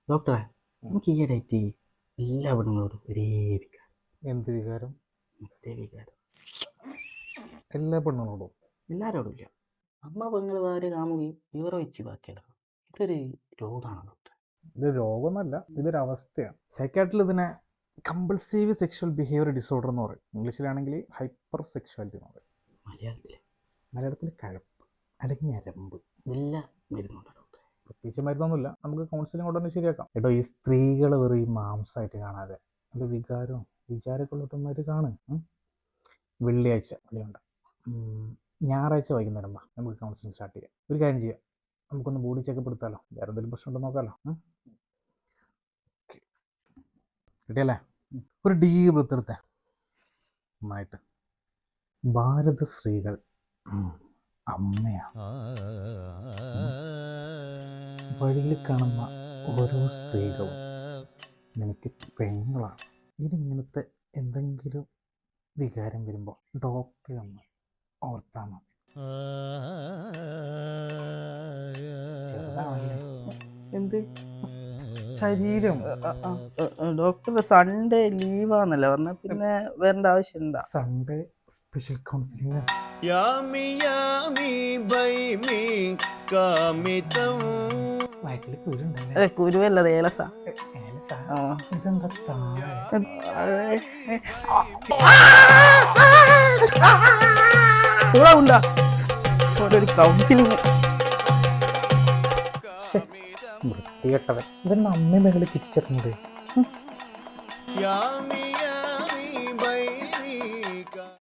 ഡോക്ടറെ, എനിക്ക് ഈയിടെയായിട്ട് എല്ലാ പെണ്ണുങ്ങളോടും ഒരേ വികാരം. എന്ത് വികാരം? ഒരേ വികാരം എല്ലാ പെണ്ണുങ്ങളോടും? എല്ലാവരോടും ഇല്ല. അമ്മ പെങ്ങൾ വേറെ കാമുകി ഇവരെ വെച്ച് ബാക്കിയല്ല. ഇതൊരു രോഗമാണ് ഡോക്ടർ. ഇത് രോഗമൊന്നുമല്ല, ഇതൊരവസ്ഥയാണ്. സൈക്കാട്രിൽ ഇതിനെ കമ്പൾസീവ് സെക്ഷൽ ബിഹേവിയർ ഡിസോർഡർ എന്ന് പറയും. ഇംഗ്ലീഷിലാണെങ്കിൽ ഹൈപ്പർ സെക്ഷുവാലിറ്റി എന്ന് പറയും. മലയാളത്തിൽ കഴപ്പ് അല്ലെങ്കിൽ ഞരമ്പ്. എല്ലാ മരുന്നുണ്ട് ഡോക്ടറെ. പ്രത്യേകിച്ച് മരുന്നൊന്നുമില്ല, നമുക്ക് കൗൺസിലിംഗ് കൊണ്ട് തന്നെ ശരിയാക്കാം. കേട്ടോ, ഈ സ്ത്രീകൾ വെറും ഈ മാംസമായിട്ട് കാണാതെ നല്ല വികാരവും വിചാരമൊക്കെ ഉള്ളവന്മാർ കാണും. വെള്ളിയാഴ്ച അല്ലേണ്ട ഞായറാഴ്ച വൈകുന്നേരം വാ, നമുക്ക് കൗൺസിലിംഗ് സ്റ്റാർട്ട് ചെയ്യാം. ഒരു കാര്യം ചെയ്യാം, നമുക്കൊന്ന് ബോഡി ചെക്കപ്പ് എടുത്താലോ? വേറെ എന്തെങ്കിലും പ്രശ്നം ഉണ്ടോ നോക്കാമല്ലോ. കിട്ടിയല്ലേ? ഒരു ഡീപ് ബ്രത്ത് എടുത്തേ നന്നായിട്ട്. ഭാരത സ്ത്രീകൾ അമ്മയാണ്. വഴിയിൽ കാണുന്ന ഓരോ സ്ത്രീകളും നിനക്ക് പെങ്ങളാണ്. ഇതിങ്ങനത്തെ എന്തെങ്കിലും വികാരം വരുമ്പോൾ ഡോക്ടറെ ഒന്ന് ഓർത്താൽ മതി. എന്ത് ശരീരം? ഡോക്ടർ സൺഡേ ലീവാന്നല്ലേ പറഞ്ഞ, പിന്നെ വരേണ്ട ആവശ്യമുണ്ടാ? Sunday special counselling. വയറ്റിൽ കുരുണ്ടല്ലേ? കുരുവല്ലത് ഏലസ. ഇതെന്താ? ഉണ്ടാ ഒരു കൗൺസിലിംഗ്. വൃത്തികെട്ടവൻ. ഇവരുടെ അമ്മയും മകളെ തിരിച്ചറിഞ്ഞൂടെ?